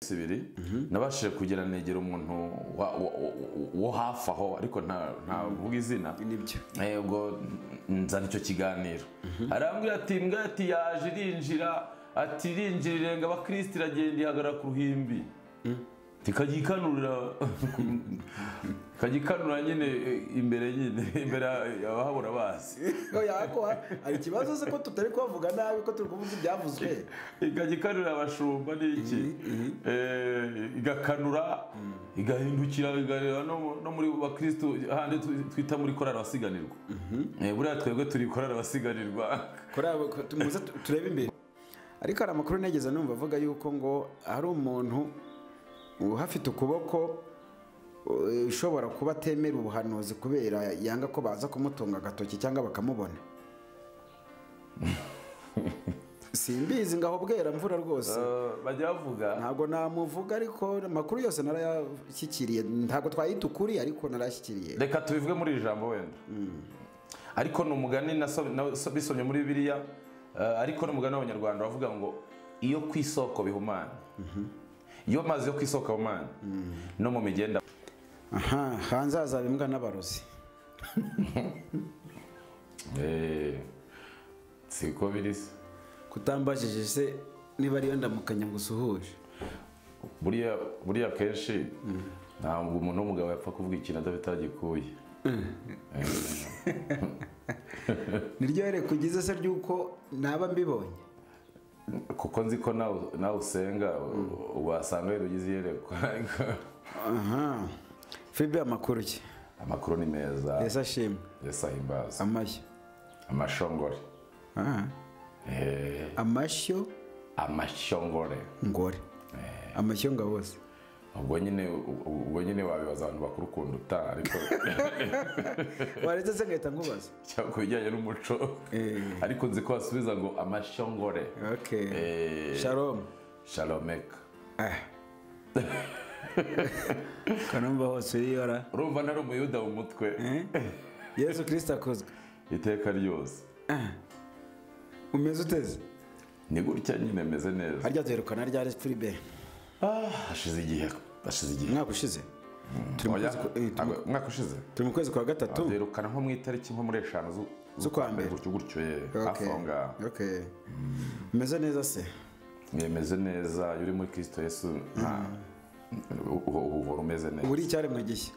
sibiri nabashije kugera negera umuntu wo hafi aho ariko nta vuga izina nibyo ubwo nzana icyo kiganiro arambwira ati mbwa ati yaje irinjira ati irinjirire ngo abakristo iragenda ihagarara ku ruhimbi kagikanura nyine imbere abahabura basi ari ikibazo se ko tutari kuvuga nabi ko turi kuvuga ibyavuzwe kagikanura abashumba n'iki igakanura igahindukira igarera no muri bakristo hande twita muri korali abasiganirwa buriya twebwe turi korali abasiganirwa tumuze turebe imbere ariko hari amakuru negeze numva avuga yuko ngo hari umuntu uhafite ukuboko ushobora kuba atemera ubuhanuzi kubera yanga ko baza kumutunga agatoki cyangwa bakamubona simbizi ngaho bwera mvura rwose bajya bavuga ntabwo namuvuga ariko amakuru yose narayashyikiriye ntabwo twayita ukuri ariko narayashyikiriye reka tubivuge muri iri jambo wenda ariko ni umugani bisomye muri Bibiliya ariko n'umugani w'Abanyarwanda bavuga ngo iyo ku isoko bihumana iyo amazi yo ku isoko ahumana no mu migenda hanze hazaba imbwa n'abarozi siko birisi kutambajije se niba ariyo ndamukanya ngo usuhuje buriya kenshi ntabwo umuntu w'umugabo yapfa kuvuga ikintu adafite agikuye niryo yereka ugize se ry'uko naba mbibonye kuko nzi ko nawe usenga wasanga rero ugize iyerekwa Fibe amakuru ki amakuru ni meza Yesu ashimwe Yesu ahimbaza amashyo amashongore amashyo amashongore ngore amashyo ngabose ubwo nyine wabibaza abantu bakuru kunduta ariko waretse se ngahita nkubaza cyangwa kubijyanye n'umuco ariko nzi ko basubiza ngo amashongore shalom shalomeka kanumva hose uriyora urumva ntari umuyuda mu mutwe Yesu Kristo akozwe iteka ryose umeze uteze ni gutya nyine meze neza harya duherukana ryari Filibe hashize igihe mwaka ushize mwaka ushize turi mu kwezi kwa gatatu duherukana nko mu itariki nko muri 5 z'ukwa mbere gutyo hafi aho ngaho umeze neza se meze neza uri muri Kristo Yesu uhora umeze neza uri icyaremwe gishya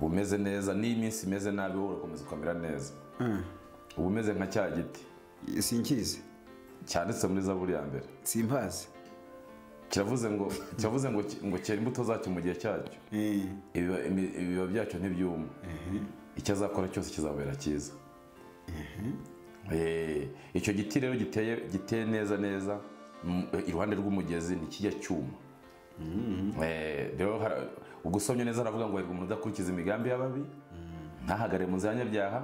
umeze neza n'iminsi imeze nabi wowe urakomeza ukamera neza uba umeze nka cya giti sinkizi cyanditse muri Zaburi ya mbere simpazi kiravuze ngo cyera imbuto zacyo mu gihe cyacyo ibiba byacyo ntibyuma icyo azakora cyose kizabera cyiza icyo giti rero giteye neza iruhande rw'umugezi ntikijya cyuma rero ugusomye neza aravuga ngo umuntu udakurikiza imigambi y'ababi ntahagare mu nzira y'abanyabyaha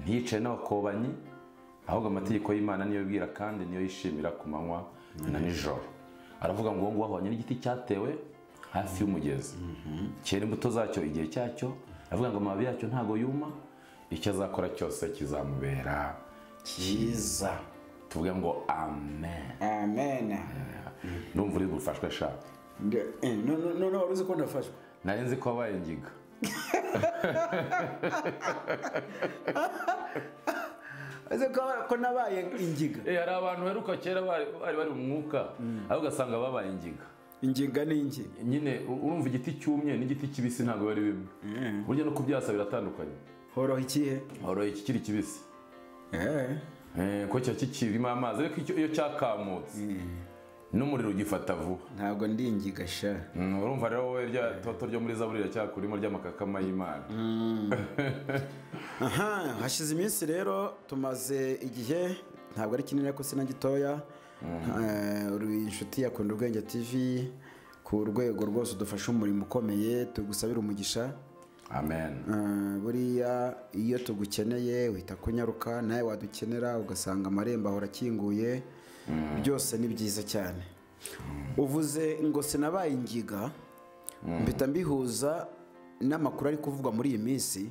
ntiyicaye n'abakobanyi ahubwo amategeko y'Imana niyo yibwira kandi niyo yishimira ku manywa na nijoro aravuga ngo ngo wahwanye n'igiti cyatewe hafi y'umugezi cyera imbuto zacyo igihe cyacyo aravuga ngo amababi yacyo ntago yuma icyo azakora cyose kizamubera cyiza tuvuge ngo amen numva uri gufashwa sha no waruzi ko ndafashwa nari nzi ko wabaye ingiga aze ko nabaye ingiga hari abantu heruka kera bari mu mwuka aho ugasanga babaye ingiga n'ingi nyine urumva igiti cyumye n'igiti kibisi ntabwo bari bimwe burya no kubyasa biratandukanye horoha ikihe horoha ikikiri kibisi ko cyo kikirimo amazi ariko iyo cyakamutse n'umuriro ugifata vuba ntabwo ndi ingiga sha urumva rero wowe rya toto ryo muri Zaburi ryakurimo ry'amakakama y'Imana hashize iminsi rero tumaze igihe ntabwo ari kinini ariko sina gitoya uri inshuti ya Kunda Ubwenge TV ku rwego rwose udufasha umurimo ukomeye tugusabira umugisha amen buriya iyo tugukeneye uhita kunyaruka nawe wadukenera ugasanga amarembo ahora akinguye byose ni byiza cyane uvuze ngo sinabaye ingiga mpita mbihuza n'amakuru ari kuvugwa muri iyi minsi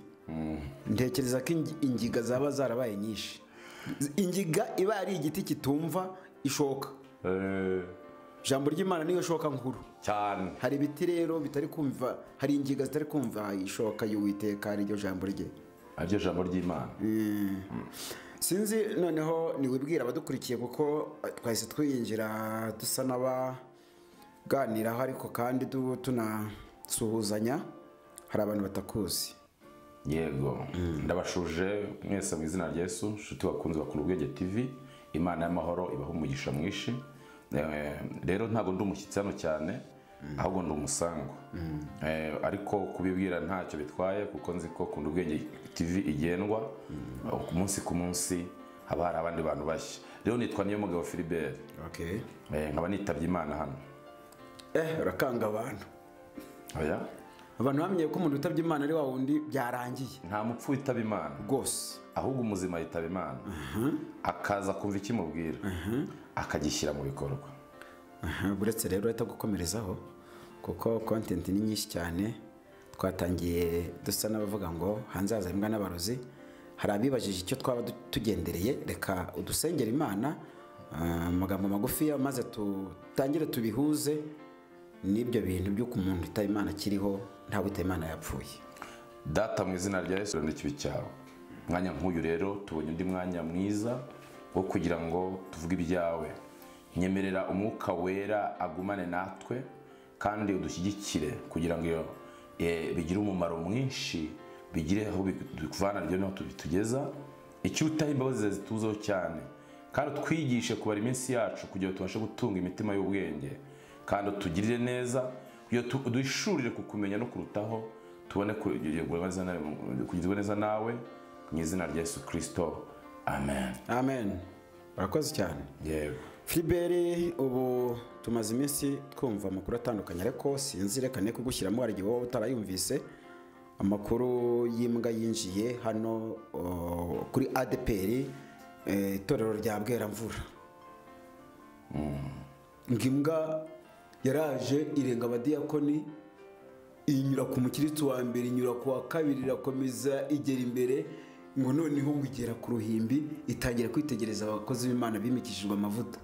ntekereza ko ingiga zaba zarabaye nyinshi ingiga iba ari igiti kitumva ishoka ijambo ry'Imana niyo shoka nkuru cyane. hari ibiti rero bitari kumva, hari ingiga zitari kumva ishoka y'Uwiteka ari ryo jambo rye, aryo jambo ry'Imana. sinzi noneho niwibwira abadukurikiye kuko twahise twiyinjira dusa n'abaganiraho ariko kandi tunasuhuzanya, hari abantu batakuzi. Yego, ndabashuje mwese mu izina rya Yesu, nshuti bakunze bakunda Ubwenge TV, Imana y'amahoro ibaho umugisha mwinshi. Rero ntago ndi umushyitsi hano cyane, ahubwo ndi umusango. Ariko kubibwira ntacyo bitwaye kuko nzi ko Kunda Ubwenge TV igendwa umunsi ku munsi, haba hari abandi bantu bashya. Rero nitwa Niyomugabo Philibert. Okay. Nkaba nitabye Imana hano. Urakanga abantu. Oya? Abantu bamenye ko umuntu utabye Imana ari wa wundi byarangiye. Nta mupfu witaba Imana. Rwose. Ahubwo umuzima yitaba Imana. Akaza kumva ikimubwira. Akagishyira mu bikorwa. Buretse rero leta gukomerezaho kuko content ni nyinshi cyane. Twatangiye dusa n'abavuga ngo hanze haza imbwa n'abarozi. Hari abibajije icyo twaba tugendereye, reka udusengera Imana amagambo magufi maze tutangire tubihuze n'ibyo bintu byo ku muntu utaba Imana kiriho, nta wita Imana yapfuye. Data mu izina rya Yesu n'ikibi cyawe. Mwanya nk'uyu rero tubonye undi mwanya mwiza wo kugira ngo tuvuge ibyawe. Nyemerera umwuka wera agumane natwe kandi udushyigikire kugira ngo bigire umumaro mwinshi, bigire aho bikuvana ryo no tugeza. Icyo utaha imbabazi zituzeho cyane kandi twigishe kubara iminsi yacu kugira ngo tubashe gutunga imitima y'ubwenge kandi tugirire neza kugira duhishurire kukumenya no kurutaho, tubone kugirwa neza nawe mu izina rya Yesu Kristo. Amen. Amen. Urakoze cyane. Yego. Philibert, ubu tumaze iminsi twumva amakuru atandukanye ariko sinzi reka ne kugushyiramo hari igihe wowe utarayumvise amakuru y'imbwa yinjiye hano kuri ADPR, itorero rya Bweramvura. Ngimbwa yaraje irenga abadiyakoni, inyura ku mukiristo wa mbere, inyura ku wa kabiri, irakomeza igera imbere ngo noneho ngo igera ku ruhimbi, itangira kwitegereza abakozi b'Imana bimikishijwe amavuta.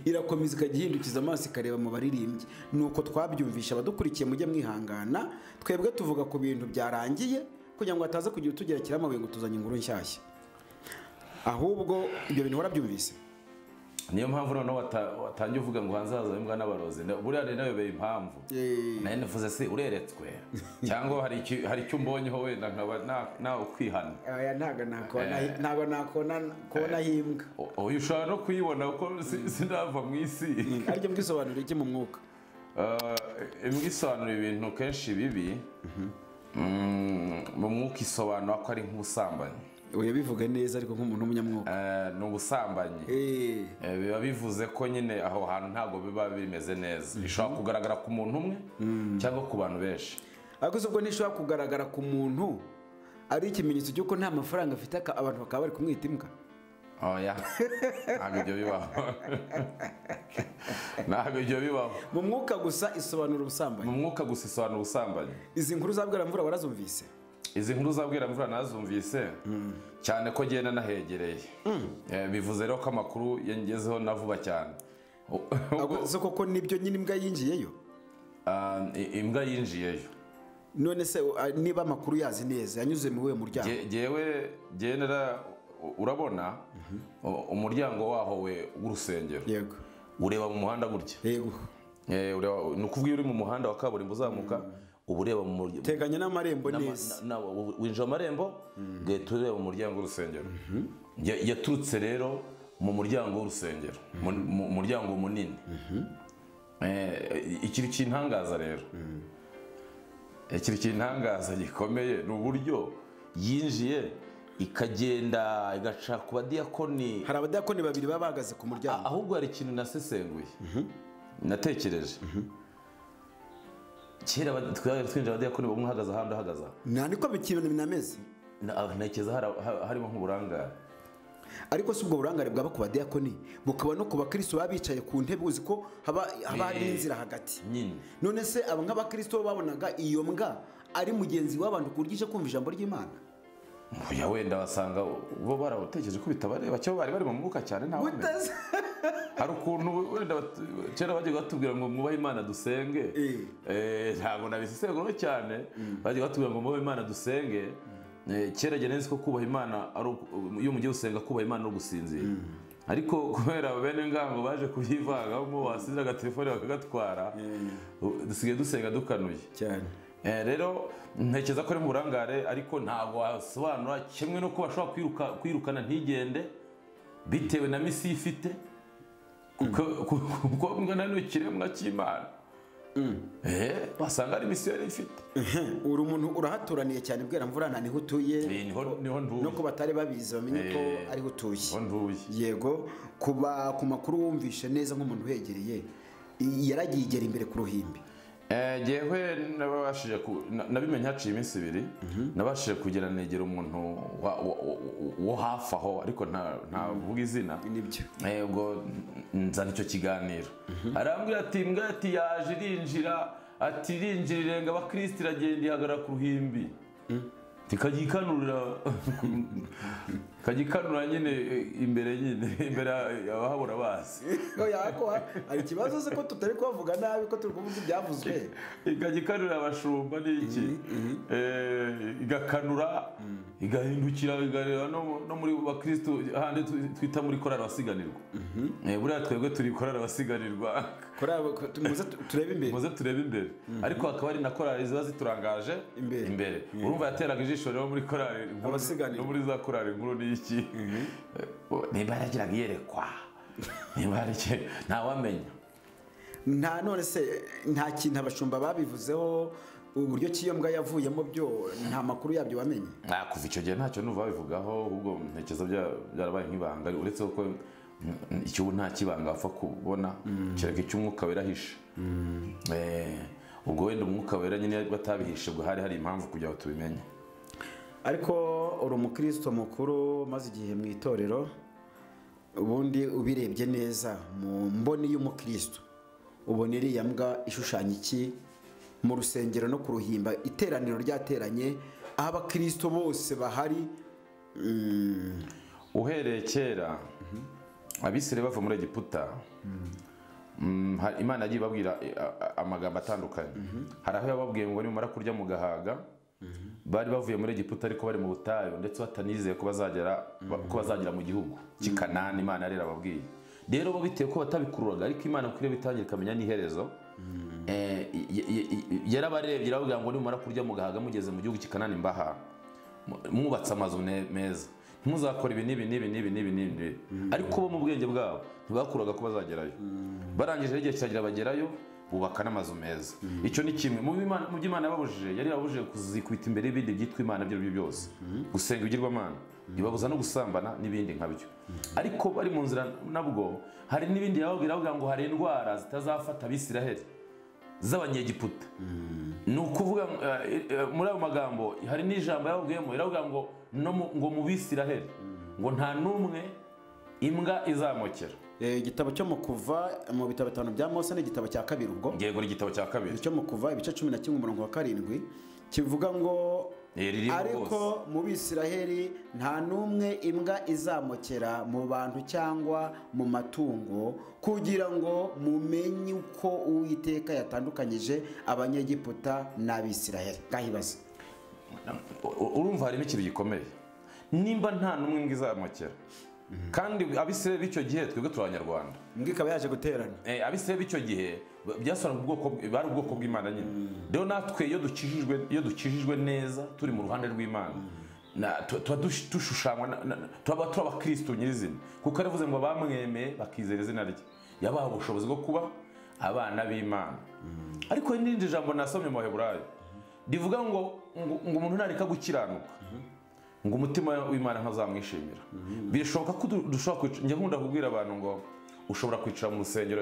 Irakomeza ikagihindukiza amaso ikareba mu baririmbyi. Nuko twabyumvisha abadukurikiye mujye mwihangana, twebwe tuvuga ku bintu byarangiye kugira ngo ataza kugira utugerekera amabuye ngo tuzanye inkuru nshyashya. Ahubwo ibyo bintu warabyumvise. Niyo mpamvu noneho watangiye uvuga ngo hanze haza imbwa n'abarozi. Buriya rero nayobeye impamvu. Naye navuze se ureretswe cyangwa hari icyo mbonyeho wenda nkaba nawe kwihana. Aya ntago nakona himbwa. Oya ushobora no kuyibona kuko sindava mu isi. Ariko mbwisobanura iki mu mwuka? Imbwa isobanura ibintu kenshi bibi. Mu mwuka isobanura ko ari nk'ubusambanyi. Oya bivuga neza ariko nk'umuntu w'umunyamwuka. Ni ubusambanyi. Biba bivuze ko nyine aho hantu ntabwo biba bimeze neza. Bishobora kugaragara ku muntu umwe cyangwa ku bantu benshi. Ariko ubwo ntishobora kugaragara ku muntu ari ikimenyetso cy'uko nta mafaranga afite abantu bakaba bari kumwita imbwa. Oya ntabwo ibyo bibaho. Ntabwo ibyo bibaho. Mu mwuka gusa isobanura ubusambanyi. Mu mwuka gusa isobanura ubusambanyi. Izi nkuru za Bweramvura warazumvise? Izi nkuru za Bweramvura nazumvise cyane ko genda nahegereye. Bivuze rero ko amakuru yangezeho navuba cyane. Zo koko nibyo nyine imbwa yinjiyeyo? Imbwa yinjiyeyo. None se niba amakuru yazi neza yanyuze mu we muryango? Jewe genera urabona umuryango waho we w'urusengero. Yego. Ureba mu muhanda gutya. Yego. Nukuvuga uri mu muhanda wa kaburimbo uzamuka ubureba mu muryango. Teganya n'amarembo neza. Winjira amarembo gahita ureba mu muryango w'urusengero. Yaturutse rero mu muryango w'urusengero, mu muryango munini. Ikintu kintangaza rero. Ikintu kintangaza gikomeye ni uburyo yinjiye ikagenda igaca ku badiyakoni. Hari abadiyakoni babiri baba bahagaze ku muryango. Ahubwo hari ikintu nasesenguye. Natekereje. Kera twinjira abadiyakoni bamwe uhagaze ahandi ahagaze. Niko bikintu binameze. Ntekereza harimo nk'uburangare. Ariko si ubwo burangare bwaba ku badiyakoni bukaba no ku bakristo baba bicaye ku ntebe, uzi ko haba hari n'inzira hagati. None se aba nk'abakristo babonaga iyo mbwa ari mugenzi w'abantu kurgisha kumva ijambo ry'Imana? Oya wenda basanga bo baratekereje ko bitabareba cyo bari mu mwuka cyane nta hari ukuntu wenda kera bajyaga batubwira ngo mwubahe Imana dusenge, ntabwo nabisesengura cyane, bajyaga batubwira ngo mwubahe Imana dusenge, kera jye nzi ko kubaha Imana iyo mugiye gusenga kubaha Imana no gusinzira, ariko kubera bene ngango baje kubyivangamo wasize agatelefone bakagatwara, dusigaye dusenga dukanuye cyane. Rero ntekereza ko ari mu burangare, ariko ntabwo wasobanura kimwe no ko bashobora kwirukana ntigende bitewe na misi ifite, kuko mwana n'ikiremwa cy'Imana wasanga ari misi yari ifite. uri umuntu urahaturaniye cyane bwera mvura niho utuye, niho nduye, no ko batari babizi bamenye ko ariho utuye. Yego, kuba ku makuru wumvishe neza nk'umuntu uhegereye, yaragiye igera imbere ku ruhimbi. Jewe nabimenye haciye iminsi 2, nabashije kugera negera umuntu wo hafi aho, ariko ntavuga izina, ubwo nzana icyo kiganiro, arambwira ati mbwa ati yaje irinjira, ati irinjira irenga abakristo iragenda ihagarara ku ruhimbi, kagikanura nyine imbere abahabura basi. Hari ikibazo se ko tutari kubavuga nabi, ko turi kuvuga ibyavuzwe. Ikagikanura abashumba n'iki, igakanura igahindukira igareba no muri bakristo hande twita muri korali abasiganirwa. Buriya twebwe turi korali abasiganirwa, muze turebe imbere, ariko hakaba ari na korali ziba ziturangaje imbere. Urumva yateraga ijisho rero muri korali no muri za korali nkuru n'iki, nimba yaragiraga iyerekwa, nimba ntawamenya. None se nta kintu abashumba babivuzeho, uburyo cy'iyo mbwa yavuyemo byo nta makuru yabyo wamenye? Kuva icyo gihe ntacyo nuva babivugaho, ahubwo ntekereza byarabaye nk'ibanga, uretse ko icyo nta kibanga bapfa kubona, kereka icy'umwuka wera ahishe. Ubwo wenda umwuka wera nyine batabihishe, ubwo hari impamvu kugira ngo tubimenye. Ariko uri umukristo mukuru maze igihe mu itorero, ubundi ubirebye neza mu mboni y'umukristo, ubona iriya mbwa ishushanya iki mu rusengero no ku ruhimba, iteraniro ryateranye aho abakristo bose bahari? Uhereye kera Abisirayeli bava muri Egiputa, Imana yagiye babwira amagambo atandukanye. Hari aho yababwiye ngo nimara kurya mu gahaga, bari bavuye muri Egiputa ariko bari mu butayu, ndetse batanizeye ko bazagera mu gihugu cy'i Kanani. Imana yari yarababwiye. Rero bo bitewe ko batabikururaga, ariko Imana ukwiriye bitangira ikamenya n'iherezo, yarabarebye irababwira ngo nimara kurya mu gahaga mugeze mu gihugu cy'i Kanani mbaha, mwubatse amazu meza, ntimuzakora ibi n'ibi. Ariko bo mu bwenge bwabo ntibakuraga ko bazagerayo. Barangije igihe kiragira bagerayo, bubaka n'amazu meza. Icyo ni kimwe mu byo Imana yababujije. Yari yababujije kuzikubita imbere y'ibindi byitwa Imana ibyo aribyo byose, gusenga ibigirwamana, ibabuza no gusambana n'ibindi nkabyo. Ariko bari mu nzira nabwo hari n'ibindi yababwira ngo hari indwara zitazafata Abisirayeli z'Abanyegiputa. Ni ukuvuga muri ayo magambo hari n'ijambo yababwiyemo, iravuga ngo mu Bisirayeli ngo nta n'umwe imbwa izamokera. Igitabo cyo mu Kuva, mu bitabo 5 bya Mose, ni igitabo cya 2 ubwo. Yego, ni igitabo cya 2 cyo mu Kuva ibice 11 umurongo wa 7 kivuga ngo ariko mu Bisirayeli nta n'umwe imbwa izamokera mu bantu cyangwa mu matungo, kugira ngo mumenye uko Uwiteka yatandukanyije Abanyegiputa n'Abisirayeli. Gahibaza, urumva harimo ikintu gikomeye. Nimba nta n'umwe imbwa izamokera, kandi Abisirayeli b'icyo gihe twebwe turi Abanyarwanda, imbwa ikaba yaje guterana. Abisirayeli b'icyo gihe bari ubwoko bw'Imana nyine. Rero natwe iyo dukijijwe neza turi mu ruhande rw'Imana, tuba dushushanywa, tuba abakristo nyirizina, kuko aravuze ngo bamwemeye bakizera izina rye, yabaha ubushobozi bwo kuba abana b'Imana. Ariko n'irindi jambo nasomye mu Baheburayo rivuga ngo umuntu nareka gukiranuka, ngo umutima w'Imana ntazamwishimira. Birashoboka ko dushobora njya nkunda kubwira abantu ngo ushobora kwicara mu rusengero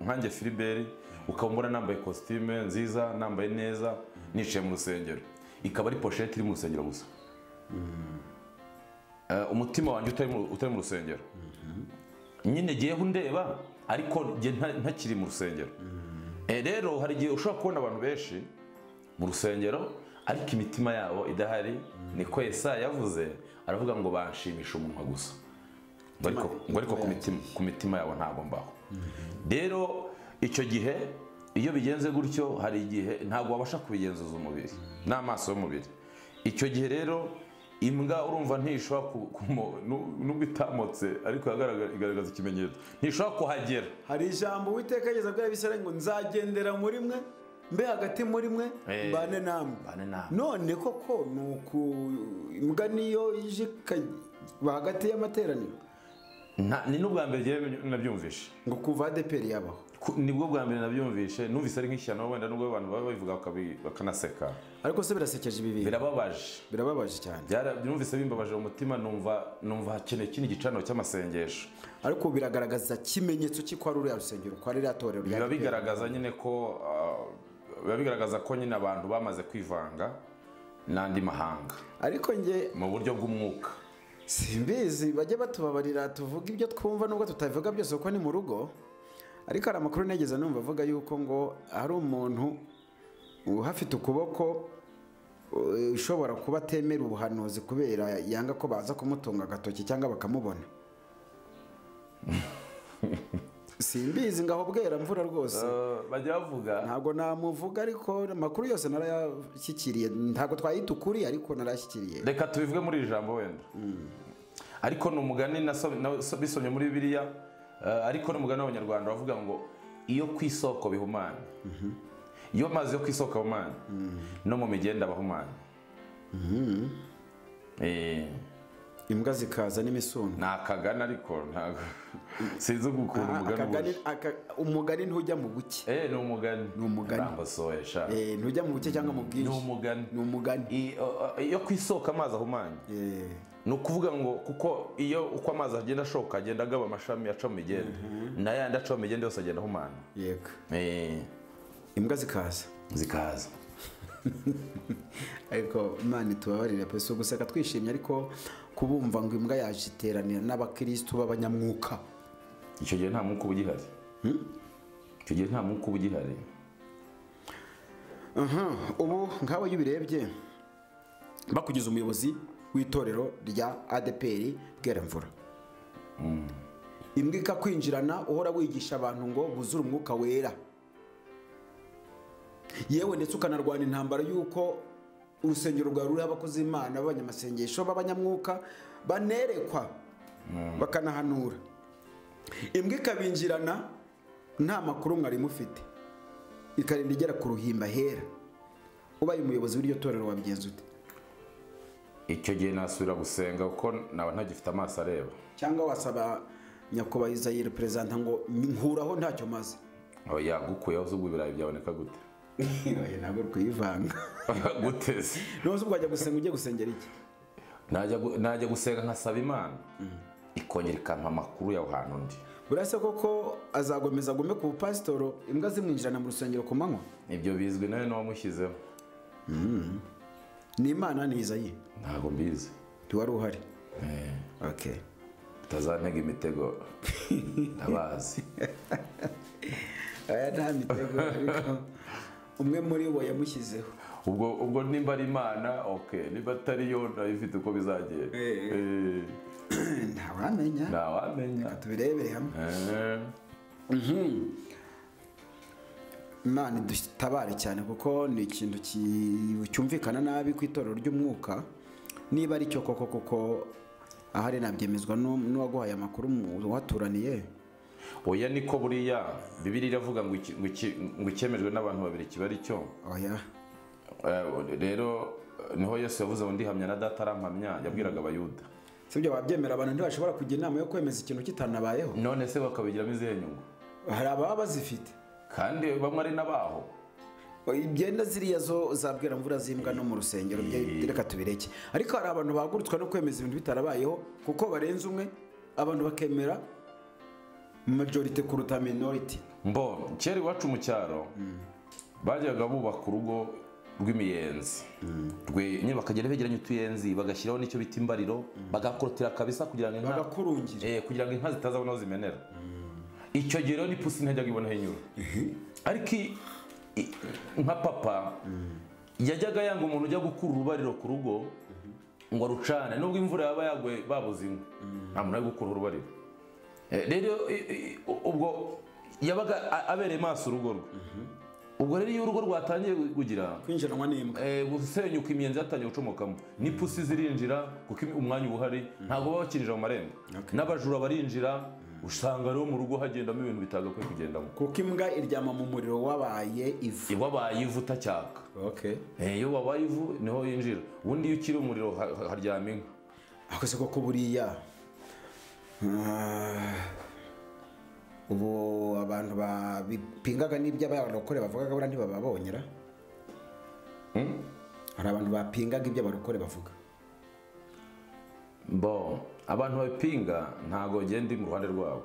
nkanjye Philibert, ukabona nambaye costume nziza, nambaye neza, nicaye mu rusengero, ikaba ari pochette iri mu rusengero gusa. Umutima wanjye utari mu rusengero, nyine giye ndeba, ariko ntakiri mu rusengero. Rero hari igihe ushobora kubona abantu benshi mu rusengero ariko imitima yabo idahari. Niko Yesaya yavuze, aravuga ngo banshimisha umunwa gusa. ngo ariko ku mitima yabo ntabwo mbaho. Rero icyo gihe iyo bigenze gutyo hari igihe ntabwo wabasha kubigenzuza umubiri n'amaso y'umubiri. Icyo gihe rero imbwa urumva ntishobora nubwo itamotse ariko igaragaza ikimenyetso ntishobora kuhagera. Hari ijambo Uwiteka yageza abwira Abisirayeli ngo nzagendera muri mwe mbe hagati muri mwe mbane namwe. None koko nuko imbwa niyo ije hagati y'amateraniro? Ni n'ubwa mbere nabyumvishe ngo kuva ADPR yabaho, nibwo bwa mbere nabyumvishe. Numvise ari nk'ishyano wenda nubwo abantu baba babivuga bakanaseka, ariko se birasekeje ibi bintu, birababaje cyane. Numvise bimbabaje mu mutima, numva hakeneye ikindi gicaniro cy'amasengesho. Ariko biragaragaza kimenyetso cy'iko ari uriya rusengero, ko ari iriya torero. Biba bigaragaza nyine ko biba bigaragaza ko nyine abantu bamaze kwivanga n'andi mahanga, ariko nge mu buryo bw'umwuka simbizi. Bajye batubabarira tuvuga ibyo twumva nubwo tutabivuga byose kuko ni mu rugo. Ariko hari amakuru negeze numva avuga yuko ngo hari umuntu uhafite ukuboko ushobora kuba atemera ubuhanuzi kubera yanga ko baza kumutunga agatoki cyangwa bakamubona. Simbizi ngaho bwera mvura rwose bajya bavuga, ntabwo namuvuga, ariko amakuru yose narayashyikiriye. Ntabwo twayita ukuri ariko narayashyikiriye. Reka tubivuge muri iri jambo wenda. Ariko ni umugani bisomye muri Bibiliya, ariko ni umugani w'Abanyarwanda bavuga ngo iyo ku isoko bihumanye, iyo amazi yo ku isoko ahumanye, no mu migenda abahumanye. Imbwa zikaza n'imisumbi. Ni akagana ariko ntabwo sinzi gukunda umugani. Umugani ntujya mu buke. Ni umugani. Rambasoesha. Ntujya mu buke cyangwa mu bwinshi. Ni umugani. Iyo ku isoko amazi ahumanye. Ni ukuvuga ngo kuko iyo uko amazi agenda ashoka agenda agaba amashami aca mu migenda, n'ayandi aca mu migenda yose agenda ahumana. Yego. Imbwa zikaza. Ariko Imana itubabarire pe, so guseka twishimye ariko kubumva ngo imbwa yaje iteranira n'abakristo b'abanyamwuka, icyo gihe nta mwuka uba ugihari. Icyo gihe nta mwuka uba ugihari. Ubu nk'abo iyo ubirebye bakugize umuyobozi w'itorero rya ADPR Bweramvura, imbwa ikakwinjirana uhora wigisha abantu ngo buzure umwuka wera, yewe ndetse ukanarwana intambara y'uko urusengero rwawe ruriho abakozi b'Imana b'abanyamasengesho b'abanyamwuka banerekwa bakanahanura. Imbwa ikabinjirana nta makuru mwari mufite, ikarinda igera ku ruhimba hera. Ubaye umuyobozi w'iryo torero wabigenza ute? Icyo gihe nasubira gusenga kuko nawe ntagifite amaso areba, cyangwa wasaba nyakubahwa Isaiah representa ngo nkuraho ntacyo maze. Oya, gukuyeho zubwo ibirayi byaboneka gute? Ntabwo kwivanga guteze. Nose ubwo ajya gusenga, ujye gusengera iki? Najya gusenga nkasaba Imana ikongera ikampa amakuru y'aho hantu ndi. Burase koko azagomeza gume ku pasitoro imbwa zimwinjirana mu rusengero ku manywa? Ibyo bizwi nawe n'uwamushyizeho. Ni Imana ni Isaiah? Ntabwo mbizi. Wari uhari? Okay. Utazantega imitego ndabazi. Aya nta mitego ariko umwe muri bo yamushyizeho. Ubwo nimba ari Imana, okay, niba atari yo ndabifite uko bizagenda. Ntawamenya. Reka tubirebere hamwe. Imana dutabare cyane kuko ni ikintu cyumvikana nabi ku itorero ry'umwuka. Niba ari cyo koko ahari nabyemezwa n'uwaguhaye amakuru waturaniye. Oya, niko buriya Bibiliya iravuga ngo icyemejwe n'abantu babiri kiba ari cyo. Oya. Rero niho Yesu yavuze ngo ndihamya na Data arampamya, yabwiraga Abayuda. Sibyo babyemera, abantu ntibashobora kugira inama yo kwemeza ikintu kitanabayeho. None se bakabigiramo izihe nyungu? Hari ababa bazifite kandi bamwe ari n'abaho. Ibyenda ziriya zo zabwira mvura z'imbwa no mu rusengero reka tubireke. Ariko hari abantu bahagurutswa no kwemeza ibintu bitarabayeho kuko barenze umwe, abantu bakemera majority kuruta minority. Kera iwacu mu cyaro bajyaga bubaka urugo rw'imiyenzi, nyine bakagenda begeranya utuyenzi bagashyiraho n'icyo bita imbariro, bagakorotera kabisa kugira ngo inka zitazabona aho zimenera. Icyo gihe rero n'ipusi ntajyaga ibona aho inyura. Ariko nka papa yajyaga yanga umuntu ujya gukura urubariro ku rugo ngo arucane, nubwo imvura yaba yaguye babuze inkwi, nta muntu ari gukura urubariro. rero ubwo yabaga abereye maso urugo rwe. Ubwo rero iyo urugo rwatangiye kugira kwinjiranwa n'imbwa, gusenyuka, imiyenzi yatangiye gucomokamo, n'ipusi zirinjira kuko umwanya uba uhari, ntabwo baba bakinjira mu marembo, n'abajura barinjira, usanga rero mu rugo hagendamo ibintu bitagakwiye kugendamo, kuko imbwa iryama mu muriro wabaye ivu. Wabaye ivu utacyaka. Iyo wabaye ivu niho yinjira, ubundi iyo ukiri umuriro haryama inka. Ako se koko buriya ubu abantu bapingaga n'ibyo abarokore bavugaga buriya ntibababonyera. Hari abantu bapingaga ibyo abarokore bavuga. Abantu babipinga ntago genda mu ruhande rwabo,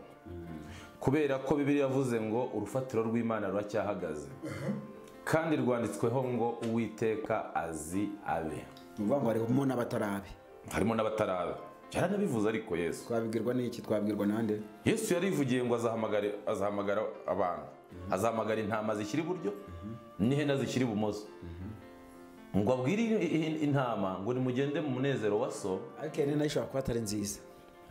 kubera ko Bibiliya yavuze ngo urufatiro rw'Imana ruracyahagaze, kandi rwanditsweho ngo Uwiteka azi abe. Uvuga ngo harimo n'abatarabe. Harimo n'abatarabe. Yaranabivuze ariko Yesu. Twabibwirwa n'iki? Twabibwirwa nande? Yesu yarivugiye ngo azahamagara abantu. Azahamagara intama zikiri iburyo n'ihene zikiri ibumoso. Ngo abwire intama ngo nimugende mu munezero wa so. Ariko ihene nayo ishobora kuba atari nziza.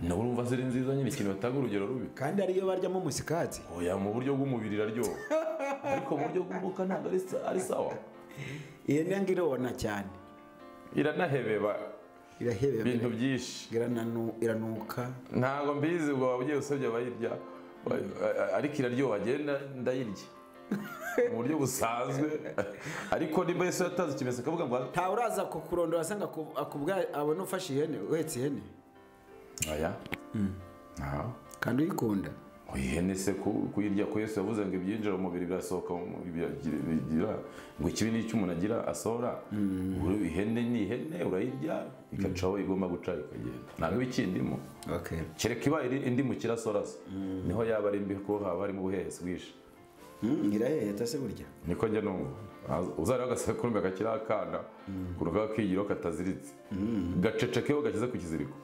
Nawe urumva ziri nziza nyine, ikintu batanga urugero rubi. Kandi ariyo baryamo musikati. Oya, mu buryo bw'umubiri iraryoha, ariko mu buryo bw'umwuka ntabwo ari sawa. Ihene ngirona cyane, iranahebeba, ibintu byinshi, iranuka. Ntabwo mbizi, ubwo waba ugiye usabye abayirya, ariko iraryoha, agenda ndayirya mu buryo busanzwe. Ariko nimba Yesu yataze ikimese akavuga ngo ntawe uraza kukurondora asanga abona ufashe ihene, uhetse ihene. Oya. Kandi uyikunda. Ihene se kuyirya ko Yesu yavuze ngo ibyinjira mu mubiri birasohoka bigira ngo ikibi n'icyo umuntu agira asohora. Ihene ni ihene, urayirya igacaho igomba guca ikagenda, ntabwo ikindimo. Kereka ibaye indi mu kirasorasa niho yaba ari mbi, ko haba harimo ubuhehesi bwinshi. Iraheheta se burya? Niko njye numva. Uzareba agasekurume kakiri akana kuruka kigiro kataziritse, gacecekeho gakize ku kiziriko,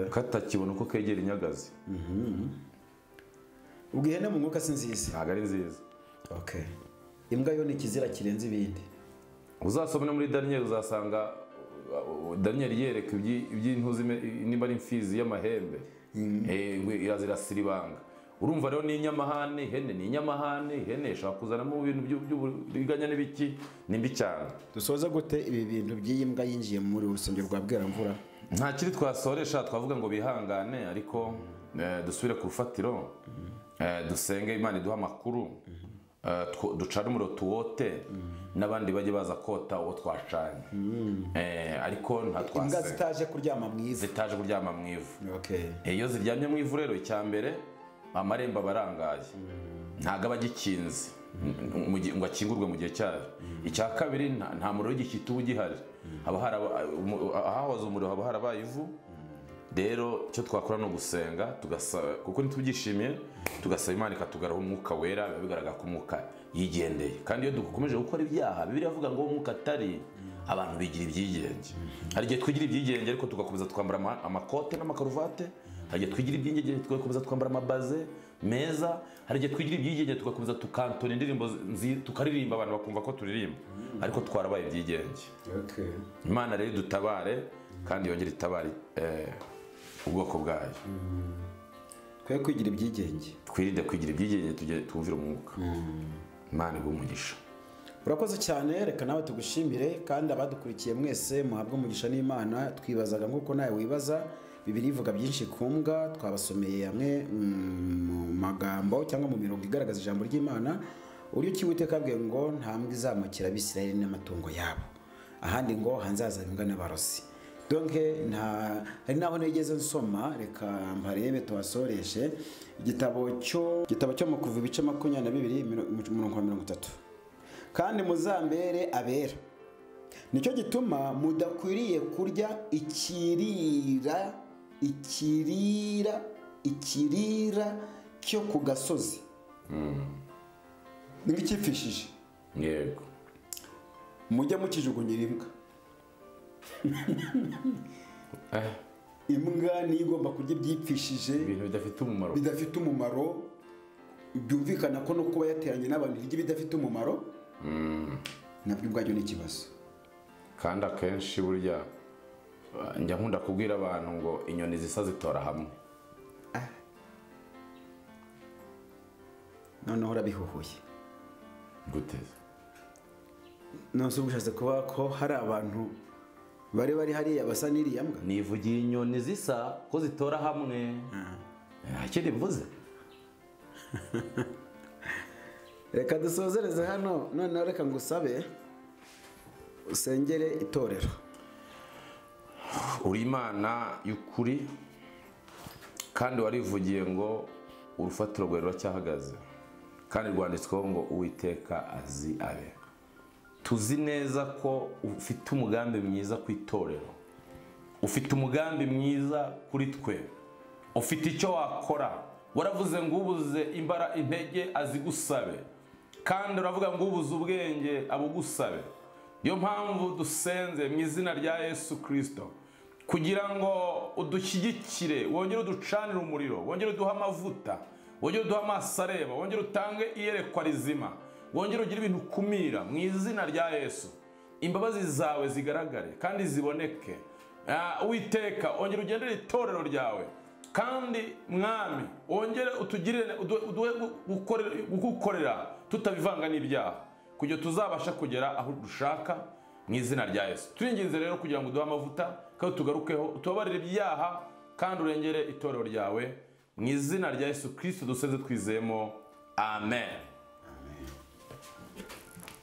katakibona uko kegera inyagazi. Ubwo ihene mu mwuka si nziza? Ntabwo ari nziza. Imbwa yo ni ikizira kirenze ibindi. Uzasoma no muri Daniel uzasanga Daniel yereka iby'intuzi nimba ari imfizi y'amahembe, irazirasira ibanga. Urumva rero ni inyamahane, ihene ni inyamahane, ihene ishobora kuzanamo ibintu by'uburiganya n'ibiki, ni mbi cyane. Dusoza gute ibi bintu by'iyi mbwa yinjiye muri urusengero rwa Bweramvura? Nta kiri twasoresha, twavuga ngo bihangane, ariko dusubire ku rufatiro, dusenge Imana iduha amakuru, ducane umuriro tuwote, n'abandi bajye baza kota uwo twacanye. Ariko nta twase. Imbwa zitaje kuryama mu ivu. Zitaje kuryama mu ivu. Iyo ziryamye mu ivu rero, icya mbere amarembo abarangaye, ntago aba agikinze ngo akingurwe mu gihe cyayo. Icya kabiri, nta muriro w'igishyitsi uba ugihari, ahahoze umuriro haba harabaye ivu. Rero icyo twakora no gusenga, kuko ntitubyishimiye, tugasaba Imana ikatugarura umwuka wera, biba bigaragara ko umwuka yigendeye. Kandi iyo dukomeje gukora ibyaha, Bibiliya avuga ngo umwuka atari, abantu bigira ibyigenge. Hari igihe twigira ibyigenge ariko tugakomeza twambara amakote n'amakaruvate, hari igihe twigira ibyigenge tugakomeza twambara amabaze meza, hari igihe twigira ibyigenge tugakomeza tukantona indirimbo tukaririmba abantu bakumva ko turirimba, ariko twarabaye ibyigenge. Imana rero dutabare, kandi yongere itabare ubwoko bwayo. Twe kwigira ibyigenge, twirinde kwigira ibyigenge, tujye twumvira umwuka. Imana iguhe umugisha. Urakoze cyane, reka nawe tugushimire, kandi abadukurikiye mwese muhabwe umugisha n'Imana. Twibazaga nk'uko nawe wibaza, Bibiliya ivuga byinshi ku mbwa, twabasomeye hamwe mu magambo cyangwa mu mirongo igaragaza ijambo ry'Imana. Uriyo Uwiteka abwiye ngo nta mbwa izamukira Abisirayeli n'amatungo yabo, ahandi ngo hanzaza imbwa n'abarozi. Donc hari naho nigeze nsoma, reka mparebe tuhasoreshe igitabo cyo mu Kuva ibice 22 umurongo wa 30. Kandi muzambere abera, nicyo gituma mudakwiriye kurya ikirira cyo ku gasozi. Ngikifishije. Yego. Mujya mukijugunyira imbwa. Imbwa niyo igomba kurya ibyipfishije, ibintu bidafite umumaro. Byumvikana ko no kuba yateranye n'abantu irya bidafite umumaro, nabyo ubwacyo ni ikibazo. Kandi akenshi burya njya nkunda kubwira abantu ngo inyoni zisa zitora hamwe. noneho urabihuhuye. gute? nose ubushatse kuba ko hari abantu bari hariya basa n'iriya mbwa. Nivugiye inyoni zisa ko zitora hamwe. Ikindi mvuze. Reka dusozereze hano, noneho reka ngusabe usengere itorero. Uri Imana y'ukuri kandi warivugiye ngo urufatiro rwawe ruracyahagaze, kandi rwanditsweho ngo Uwiteka azi abe. Tuzi neza ko ufite umugambi mwiza ku itorero, ufite umugambi mwiza kuri twe, ufite icyo wakora. Waravuze ngo ubuze intege azigusabe, kandi uravuga ngo ubuze ubwenge abugusabe. Niyo mpamvu dusenze mu izina rya Yesu Kristo kugira ngo udushyigikire, wongere uducanire umuriro, wongere uduhe amavuta, wongere uduhe amaso areba, wongere utange iyerekwa rizima, wongere ugire ibintu ukumira mu izina rya Yesu. Imbabazi zawe zigaragare kandi ziboneke. Uwiteka wongere ugendere itorero ryawe, kandi mwami wongere utugirire uduhe gukorera tutabivanga n'ibyaha, kugira tuzabasha kugera aho dushaka mu izina rya Yesu. Turinginze rero kugira ngo uduhe amavuta kandi tugarukeho, utubabarire ibyaha kandi urengere itorero ryawe mu izina rya Yesu Kristo dusenze twizeyemo. Amen.